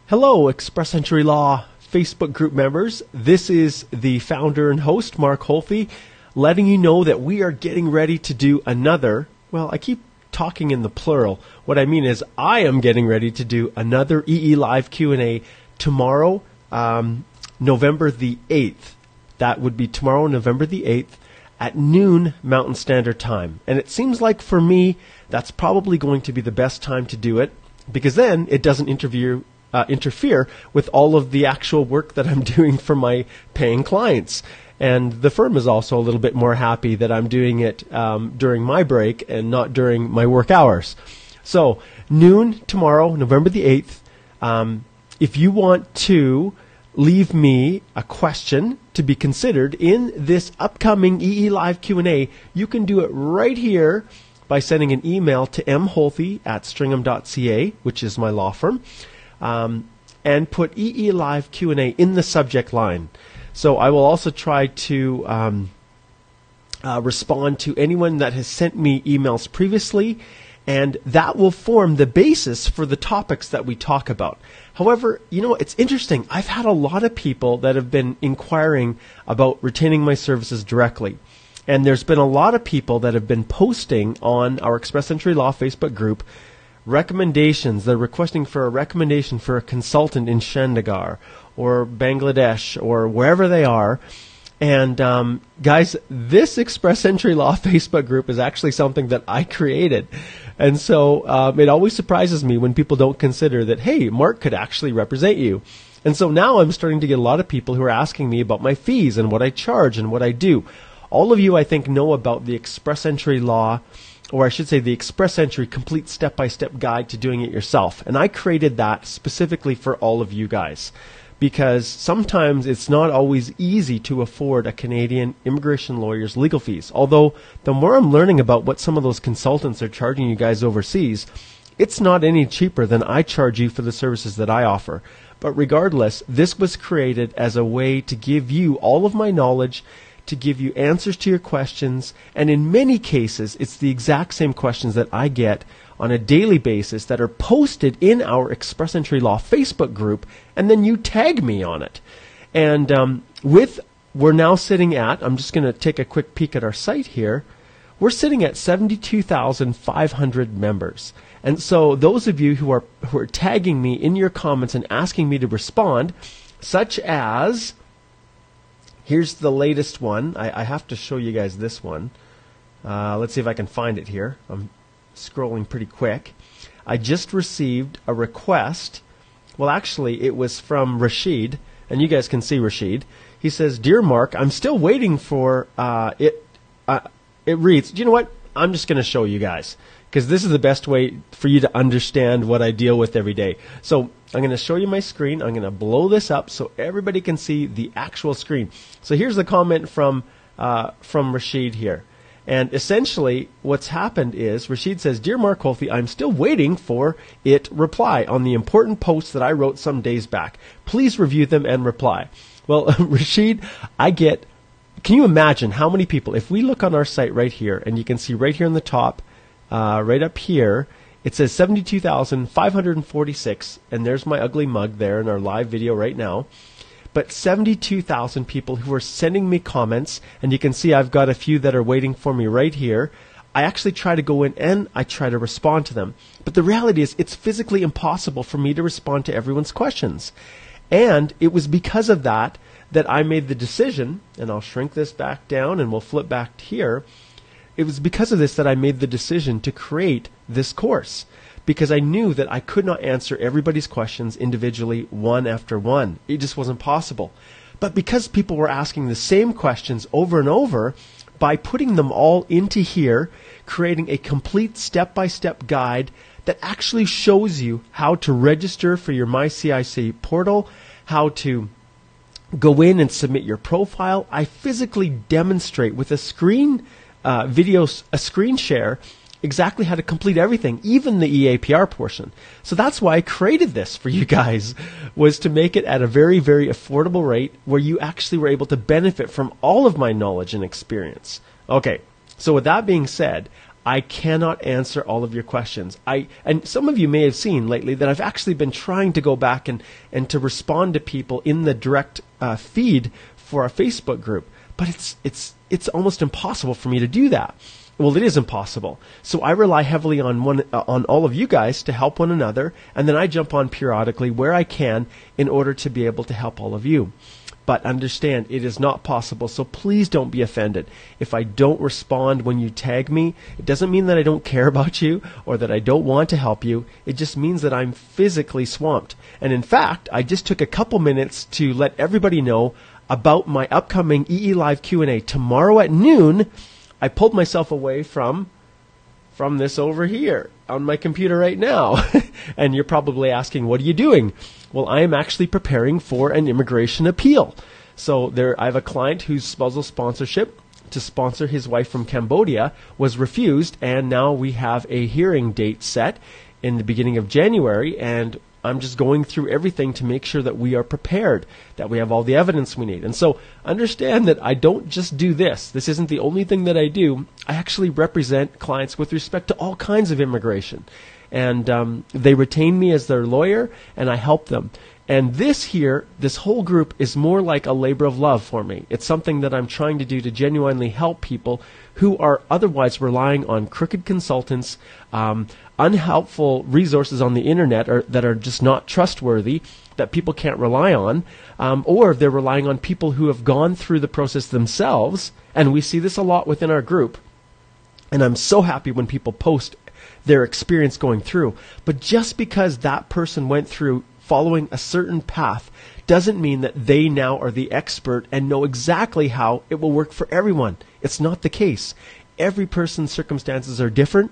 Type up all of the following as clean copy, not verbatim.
Hello, Express Entry Law Facebook group members. This is the founder and host, Mark Holthe, letting you know that we are getting ready to do another, well, I keep talking in the plural. What I mean is I am getting ready to do another EE Live Q&A tomorrow, November the 8th. That would be tomorrow, November the 8th at noon Mountain Standard Time. And it seems like for me, that's probably going to be the best time to do it because then it doesn't interfere with all of the actual work that I'm doing for my paying clients. And the firm is also a little bit more happy that I'm doing it during my break and not during my work hours. So noon tomorrow, November the 8th. If you want to leave me a question to be considered in this upcoming EE Live Q&A, you can do it right here by sending an email to mholthe@stringham.ca, which is my law firm. And put EE Live Q&A in the subject line. So I will also try to respond to anyone that has sent me emails previously, and that will form the basis for the topics that we talk about. However, you know, it's interesting. I've had a lot of people that have been inquiring about retaining my services directly. And there's been a lot of people that have been posting on our Express Entry Law Facebook group recommendations. They're requesting for a recommendation for a consultant in Chandigarh or Bangladesh or wherever they are. And guys, this Express Entry Law Facebook group is actually something that I created. And so it always surprises me when people don't consider that, hey, Mark could actually represent you. And so now I'm starting to get a lot of people who are asking me about my fees and what I charge and what I do. All of you, I think, know about the Express Entry Law, or I should say the Express Entry Complete Step-by-Step Guide to Doing It Yourself. And I created that specifically for all of you guys because sometimes it's not always easy to afford a Canadian immigration lawyer's legal fees. Although the more I'm learning about what some of those consultants are charging you guys overseas, it's not any cheaper than I charge you for the services that I offer. But regardless, this was created as a way to give you all of my knowledge, to give you answers to your questions, and in many cases, it's the exact same questions that I get on a daily basis that are posted in our Express Entry Law Facebook group, and then you tag me on it. And we're now sitting at, I'm just going to take a quick peek at our site here, we're sitting at 72,500 members. And so those of you who are tagging me in your comments and asking me to respond, such as, here's the latest one. I have to show you guys this one. Let's see if I can find it here. I'm scrolling pretty quick. I just received a request. Well, actually, it was from Rashid, and you guys can see Rashid. He says, "Dear Mark, I'm still waiting for it." It reads, you know what? I'm just going to show you guys because this is the best way for you to understand what I deal with every day. So I'm going to show you my screen. I'm going to blow this up so everybody can see the actual screen. So here's the comment from Rashid here. And essentially what's happened is Rashid says, "Dear Mark Holthe, I'm still waiting for it reply on the important posts that I wrote some days back. Please review them and reply." Well, Rashid, can you imagine how many people, if we look on our site right here, and you can see right here on the top, right up here, it says 72,546, and there's my ugly mug there in our live video right now. But 72,000 people who are sending me comments, and you can see I've got a few that are waiting for me right here. I actually try to go in and I try to respond to them. But the reality is it's physically impossible for me to respond to everyone's questions. And it was because of that I made the decision, and I'll shrink this back down and we'll flip back here. It was because of this that I made the decision to create this course, because I knew that I could not answer everybody's questions individually one after one. It just wasn't possible. But because people were asking the same questions over and over, by putting them all into here, creating a complete step-by-step guide that actually shows you how to register for your MyCIC portal, how to go in and submit your profile. I physically demonstrate with a screen share, exactly how to complete everything, even the EAPR portion. So that's why I created this for you guys, was to make it at a very, very affordable rate where you actually were able to benefit from all of my knowledge and experience. Okay, so with that being said, I cannot answer all of your questions. And some of you may have seen lately that I've actually been trying to go back and to respond to people in the direct feed for our Facebook group, but it's almost impossible for me to do that. Well, it is impossible. So I rely heavily on all of you guys to help one another, and then I jump on periodically where I can in order to be able to help all of you. But understand, it is not possible, so please don't be offended. If I don't respond when you tag me, it doesn't mean that I don't care about you or that I don't want to help you. It just means that I'm physically swamped. And in fact, I just took a couple minutes to let everybody know about my upcoming EE Live Q&A. Tomorrow at noon, I pulled myself away from this over here on my computer right now. And you're probably asking, what are you doing? Well, I am actually preparing for an immigration appeal. So I have a client whose spousal sponsorship to sponsor his wife from Cambodia was refused, and now we have a hearing date set in the beginning of January, and I'm just going through everything to make sure that we are prepared, that we have all the evidence we need. And so understand that I don't just do this. This isn't the only thing that I do. I actually represent clients with respect to all kinds of immigration. And they retain me as their lawyer, and I help them. And this whole group is more like a labor of love for me. It's something that I'm trying to do to genuinely help people who are otherwise relying on crooked consultants, unhelpful resources on the internet that are just not trustworthy, that people can't rely on, or they're relying on people who have gone through the process themselves. And we see this a lot within our group. And I'm so happy when people post their experience going through. But just because that person went through following a certain path doesn't mean that they now are the expert and know exactly how it will work for everyone. It's not the case. Every person's circumstances are different.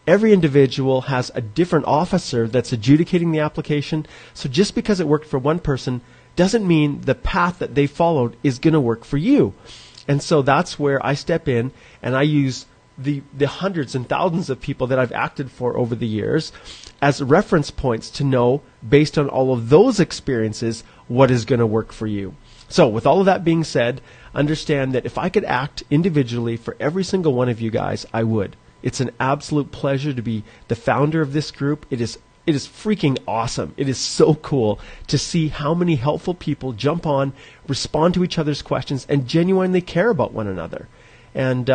Every individual has a different officer that's adjudicating the application. So just because it worked for one person doesn't mean the path that they followed is going to work for you. And so that's where I step in, and I use the hundreds and thousands of people that I've acted for over the years as reference points to know, based on all of those experiences, what is going to work for you. So with all of that being said, understand that if I could act individually for every single one of you guys, I would. It's an absolute pleasure to be the founder of this group. It is freaking awesome. It is so cool to see how many helpful people jump on, respond to each other's questions, and genuinely care about one another. And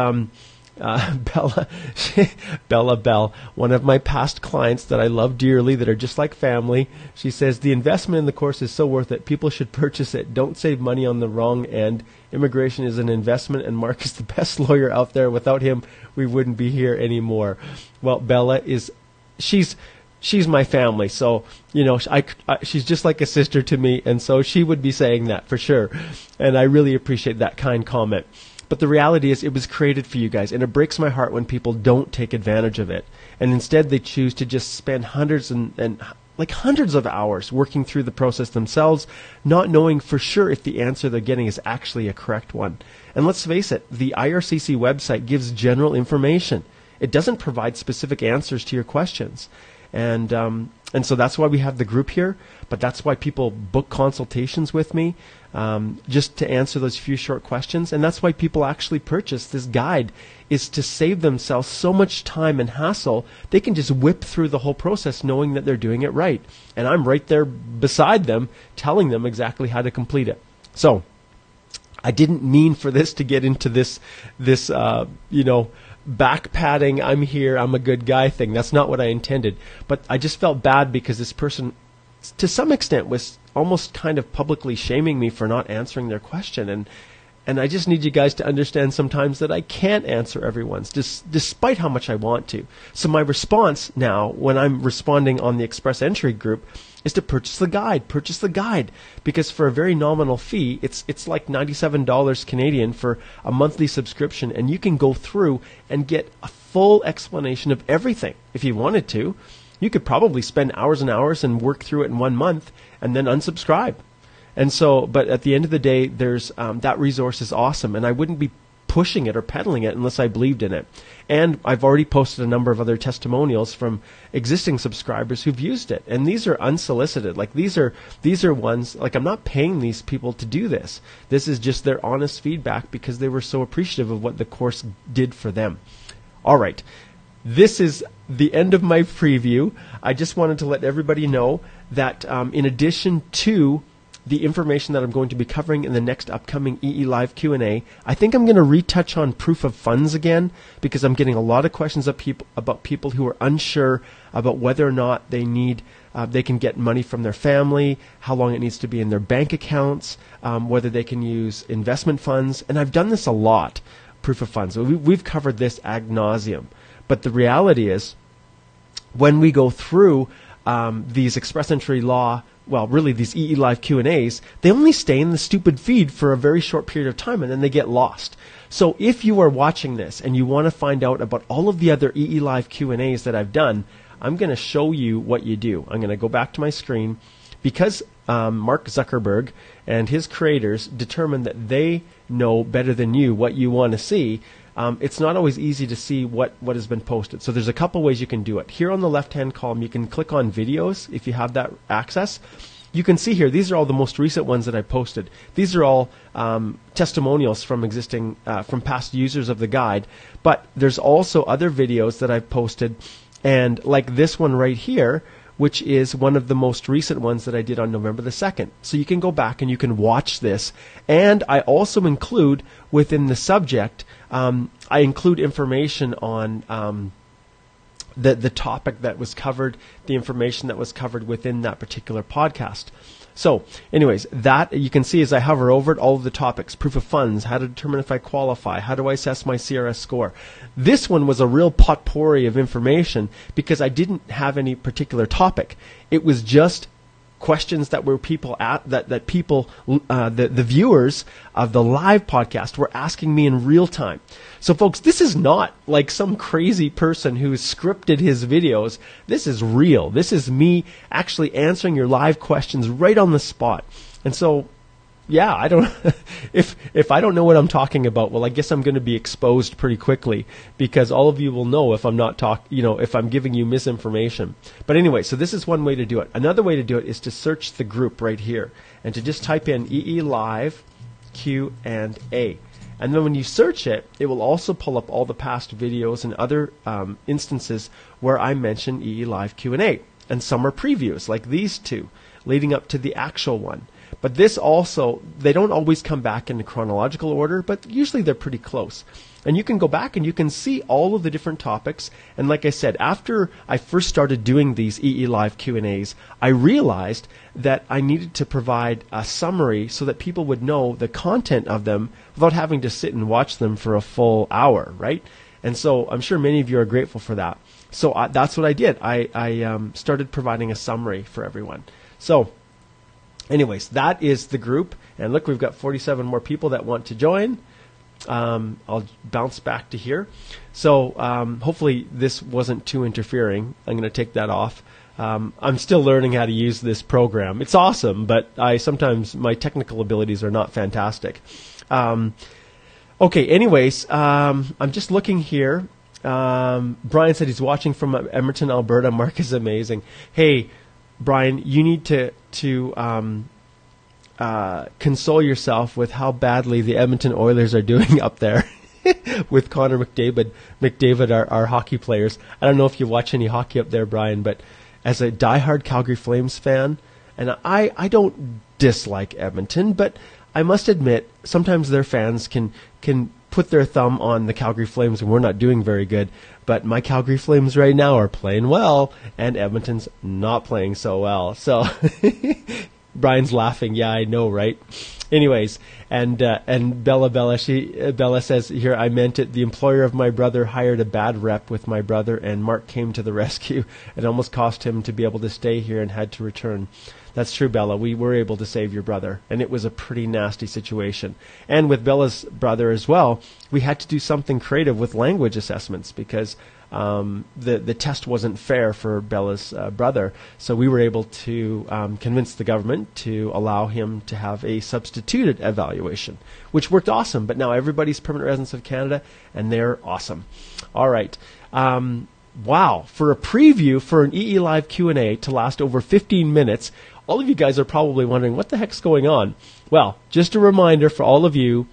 Bella Bell, one of my past clients that I love dearly, that are just like family, she says, the investment in the course is so worth it. People should purchase it. Don't save money on the wrong end. Immigration is an investment, and Mark is the best lawyer out there. Without him, we wouldn't be here anymore. Well, Bella she's my family, so she's just like a sister to me, and so she would be saying that for sure. And I really appreciate that kind comment. But the reality is, it was created for you guys, and it breaks my heart when people don't take advantage of it, and instead they choose to just spend hundreds of hours working through the process themselves, not knowing for sure if the answer they're getting is actually a correct one. And let's face it, the IRCC website gives general information. It doesn't provide specific answers to your questions. And so that's why we have the group here, but that's why people book consultations with me, just to answer those few short questions. And that's why people actually purchase this guide, is to save themselves so much time and hassle. They can just whip through the whole process knowing that they're doing it right. And I'm right there beside them, telling them exactly how to complete it. So I didn't mean for this to get into this back patting, I'm here, I'm a good guy thing. That's not what I intended. But I just felt bad because this person, to some extent, was almost kind of publicly shaming me for not answering their question. And I just need you guys to understand sometimes that I can't answer everyone's, despite how much I want to. So my response now, when I'm responding on the Express Entry group, is to purchase the guide. Purchase the guide, because for a very nominal fee, it's like $97 Canadian for a monthly subscription, and you can go through and get a full explanation of everything. If you wanted to, you could probably spend hours and hours and work through it in 1 month and then unsubscribe. And so, but at the end of the day, there's that resource is awesome, and I wouldn't be pushing it or peddling it unless I believed in it. And I've already posted a number of other testimonials from existing subscribers who've used it, and these are unsolicited. Like these are ones, like, I'm not paying these people to do this. This is just their honest feedback because they were so appreciative of what the course did for them. All right. this is the end of my preview. I just wanted to let everybody know that in addition to the information that I'm going to be covering in the next upcoming EE Live Q&A, I think I'm going to retouch on proof of funds again, because I'm getting a lot of questions about people who are unsure about whether or not they can get money from their family, how long it needs to be in their bank accounts, whether they can use investment funds. And I've done this a lot, proof of funds. We've covered this ad nauseum. But the reality is, when we go through these express entry law, well, really these EE Live Q&As, they only stay in the stupid feed for a very short period of time, and then they get lost. So if you are watching this and you want to find out about all of the other EE Live Q&As that I've done, I'm going to show you what you do. I'm going to go back to my screen, because Mark Zuckerberg and his creators determined that they know better than you what you want to see. It's not always easy to see what has been posted. So there's a couple ways you can do it. Here on the left-hand column, you can click on videos if you have that access. You can see here, these are all the most recent ones that I posted. These are all testimonials from from past users of the guide. But there's also other videos that I've posted, and like this one right here, which is one of the most recent ones that I did on November the 2nd. So you can go back and you can watch this. And I also include within the subject, I include information on the topic that was covered, the information that was covered within that particular podcast. So anyways, that you can see as I hover over it, all of the topics: proof of funds, how to determine if I qualify, how do I assess my CRS score. This one was a real potpourri of information because I didn't have any particular topic. It was just questions that were the viewers of the live podcast were asking me in real time. So folks, this is not like some crazy person who's scripted his videos. This is real. This is me actually answering your live questions right on the spot. And so, yeah, I don't if I don't know what I'm talking about, well, I guess I'm going to be exposed pretty quickly, because all of you will know if I'm not if I'm giving you misinformation. But anyway, so this is one way to do it. Another way to do it is to search the group right here and to just type in EE Live Q&A. And then when you search it, it will also pull up all the past videos and other instances where I mention EE Live Q&A. And some are previews, like these two, leading up to the actual one. But this also, they don't always come back in chronological order, but usually they're pretty close. And you can go back and you can see all of the different topics. And like I said, after I first started doing these EE Live Q&As, I realized that I needed to provide a summary so that people would know the content of them without having to sit and watch them for a full hour, right? And so I'm sure many of you are grateful for that. So that's what I did. I started providing a summary for everyone. So anyways, that is the group. And look, we've got 47 more people that want to join. I'll bounce back to here. So hopefully this wasn't too interfering. I'm going to take that off. I'm still learning how to use this program. It's awesome, but sometimes my technical abilities are not fantastic. Okay, anyways, I'm just looking here. Brian said he's watching from Edmonton, Alberta. Mark is amazing. Hey, Brian, you need to console yourself with how badly the Edmonton Oilers are doing up there with Connor McDavid, our hockey players. I don't know if you watch any hockey up there, Brian, but as a diehard Calgary Flames fan, and I don't dislike Edmonton, but I must admit sometimes their fans can put their thumb on the Calgary Flames and we're not doing very good. But my Calgary Flames right now are playing well, and Edmonton's not playing so well. So Brian's laughing. Yeah, I know, right? Anyways, and Bella says here, I meant it. The employer of my brother hired a bad rep with my brother, and Mark came to the rescue. It almost cost him to be able to stay here and had to return. That's true, Bella. We were able to save your brother, and it was a pretty nasty situation. And with Bella's brother as well, we had to do something creative with language assessments because the test wasn't fair for Bella's brother. So we were able to convince the government to allow him to have a substituted evaluation, which worked awesome. But now everybody's permanent residents of Canada, and they're awesome. All right. Wow. For a preview for an EE Live Q&A to last over 15 minutes, all of you guys are probably wondering, what the heck's going on? Well, just a reminder for all of you,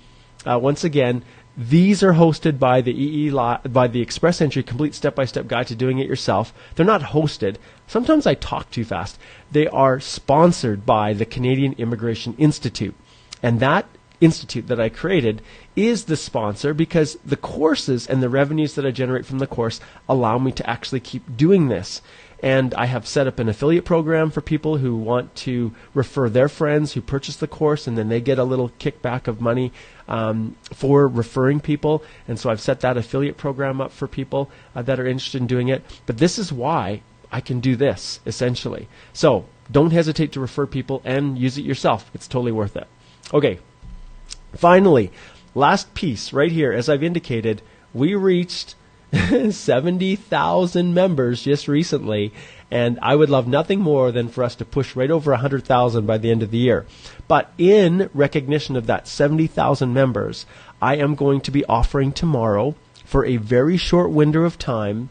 once again, These are hosted by the by the Express Entry Complete Step-by-Step Guide to Doing It Yourself. They're not hosted. Sometimes I talk too fast. They are sponsored by the Canadian Immigration Institute. And that institute that I created is the sponsor because the courses and the revenues that I generate from the course allow me to actually keep doing this. And I have set up an affiliate program for people who want to refer their friends who purchase the course, and then they get a little kickback of money for referring people. And so I've set that affiliate program up for people that are interested in doing it. But this is why I can do this, essentially. So don't hesitate to refer people and use it yourself. It's totally worth it. Okay. Finally, last piece right here, as I've indicated, we reached 70,000 members just recently, and I would love nothing more than for us to push right over 100,000 by the end of the year. But in recognition of that 70,000 members, I am going to be offering tomorrow, for a very short window of time,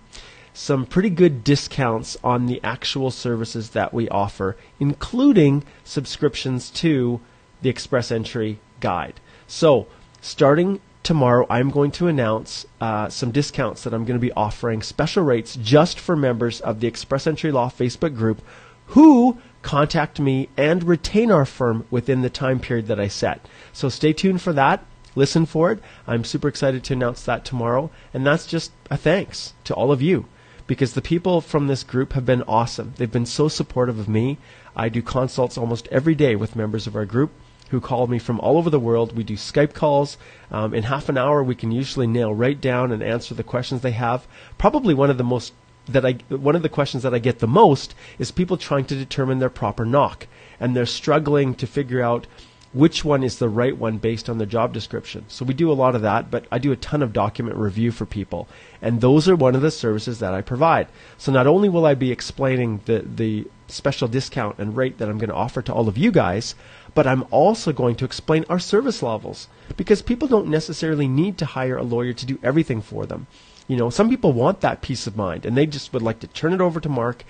some pretty good discounts on the actual services that we offer, including subscriptions to the Express Entry Guide. So, starting tomorrow, I'm going to announce some discounts that I'm going to be offering, special rates just for members of the Express Entry Law Facebook group who contact me and retain our firm within the time period that I set. So stay tuned for that. Listen for it. I'm super excited to announce that tomorrow. And that's just a thanks to all of you, because the people from this group have been awesome. They've been so supportive of me. I do consults almost every day with members of our group who call me from all over the world. We do Skype calls. In half an hour, we can usually nail right down and answer the questions they have. Probably one of the questions that I get the most is people trying to determine their proper knock, and they're struggling to figure out which one is the right one based on their job description. So we do a lot of that, but I do a ton of document review for people, and those are one of the services that I provide. So not only will I be explaining the special discount and rate that I'm going to offer to all of you guys, but I'm also going to explain our service levels, because people don't necessarily need to hire a lawyer to do everything for them. You know, some people want that peace of mind, and they just would like to turn it over to Mark,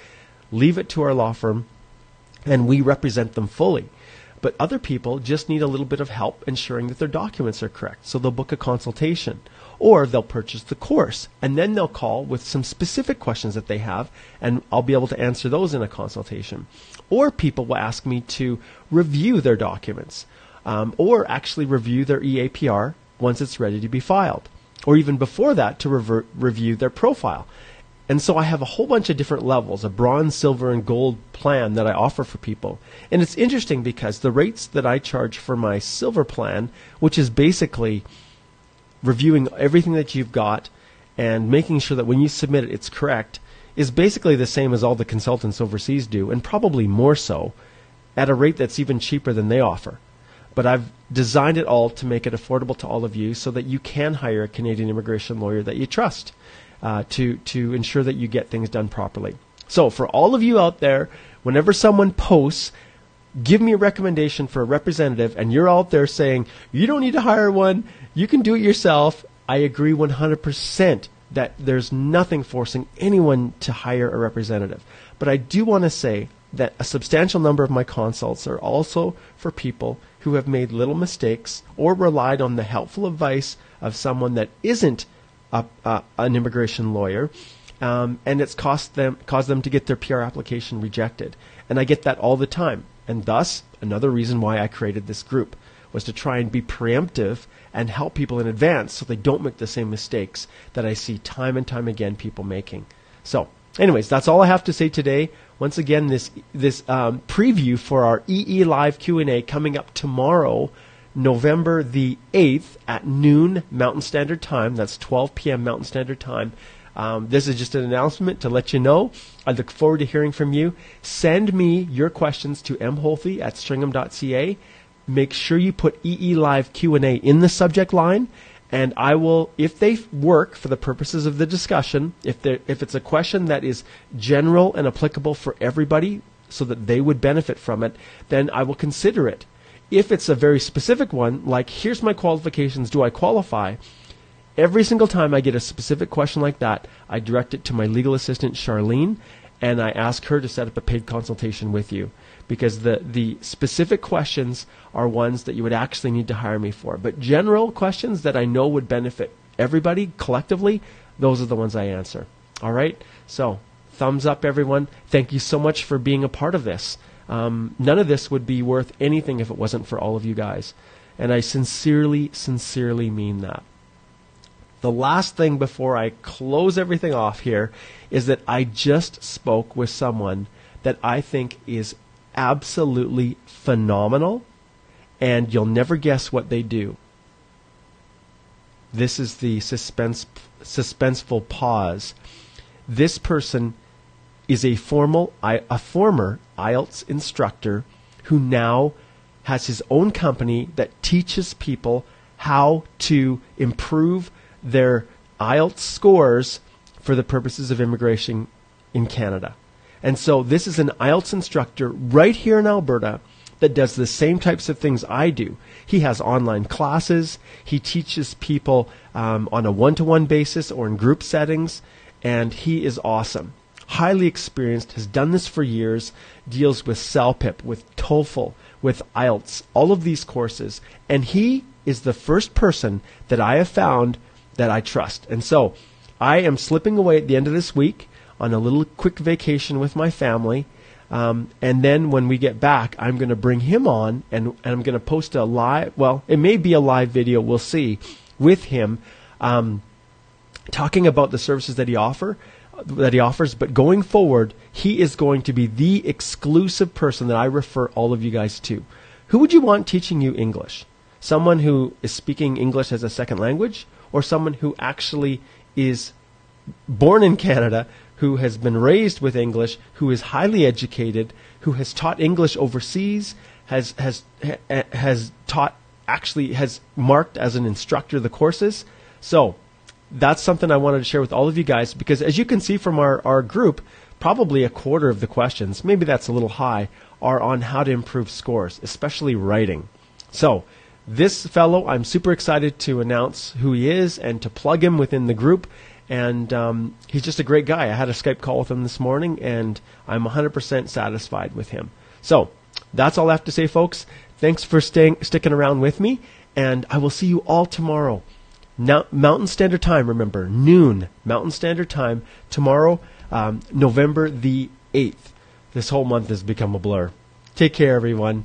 leave it to our law firm, and we represent them fully. But other people just need a little bit of help ensuring that their documents are correct. So they'll book a consultation, or they'll purchase the course, and then they'll call with some specific questions that they have, and I'll be able to answer those in a consultation. Or people will ask me to review their documents, or actually review their EAPR once it's ready to be filed, or even before that to review their profile. And so I have a whole bunch of different levels, a bronze, silver, and gold plan that I offer for people. And it's interesting because the rates that I charge for my silver plan, which is basically reviewing everything that you've got and making sure that when you submit it, it's correct, is basically the same as all the consultants overseas do, and probably more so, at a rate that's even cheaper than they offer. But I've designed it all to make it affordable to all of you so that you can hire a Canadian immigration lawyer that you trust. To ensure that you get things done properly. So for all of you out there, whenever someone posts, give me a recommendation for a representative, and you're out there saying, you don't need to hire one, you can do it yourself, I agree 100% that there's nothing forcing anyone to hire a representative. But I do want to say that a substantial number of my consults are also for people who have made little mistakes or relied on the helpful advice of someone that isn't an immigration lawyer, and it's caused them to get their PR application rejected. And I get that all the time. And thus, another reason why I created this group was to try and be preemptive and help people in advance so they don't make the same mistakes that I see time and time again people making. So, anyways, that's all I have to say today. Once again, this preview for our EE Live Q&A coming up tomorrow, November the 8th at noon Mountain Standard Time. That's 12 p.m. Mountain Standard Time. This is just an announcement to let you know. I look forward to hearing from you. Send me your questions to mholthy@stringham.ca. Make sure you put EE Live Q&A in the subject line, and I will, if they work for the purposes of the discussion, if it's a question that is general and applicable for everybody so that they would benefit from it, then I will consider it. If it's a very specific one, like here's my qualifications, do I qualify? Every single time I get a specific question like that, I direct it to my legal assistant, Charlene, and I ask her to set up a paid consultation with you, because the specific questions are ones that you would actually need to hire me for. But general questions that I know would benefit everybody collectively, those are the ones I answer. All right? So, thumbs up, everyone. Thank you so much for being a part of this. None of this would be worth anything if it wasn't for all of you guys. And I sincerely, sincerely mean that. The last thing before I close everything off here is that I just spoke with someone that I think is absolutely phenomenal, and you'll never guess what they do. This is the suspenseful pause. This person is a former IELTS instructor who now has his own company that teaches people how to improve their IELTS scores for the purposes of immigration in Canada. And so this is an IELTS instructor right here in Alberta that does the same types of things I do. He has online classes. He teaches people on a one-to-one basis or in group settings, and he is awesome. Highly experienced, has done this for years, deals with CELPIP, with TOEFL, with IELTS, all of these courses. And he is the first person that I have found that I trust. And so I am slipping away at the end of this week on a little quick vacation with my family. And then when we get back, I'm going to bring him on, and I'm going to post a live, well, it may be a live video, we'll see, with him talking about the services that he offers. But going forward, he is going to be the exclusive person that I refer all of you guys to. Who would you want teaching you English? Someone who is speaking English as a second language, or someone who actually is born in Canada, who has been raised with English, who is highly educated, who has taught English overseas, has taught, actually has marked as an instructor the courses? So that's something I wanted to share with all of you guys, because as you can see from our group, probably a quarter of the questions, maybe that's a little high, are on how to improve scores, especially writing. So this fellow, I'm super excited to announce who he is and to plug him within the group. And he's just a great guy. I had a Skype call with him this morning, and I'm 100% satisfied with him. So that's all I have to say, folks. Thanks for sticking around with me, and I will see you all tomorrow. Now, Mountain Standard Time, remember, noon Mountain Standard Time tomorrow, November the 8th. This whole month has become a blur. Take care, everyone.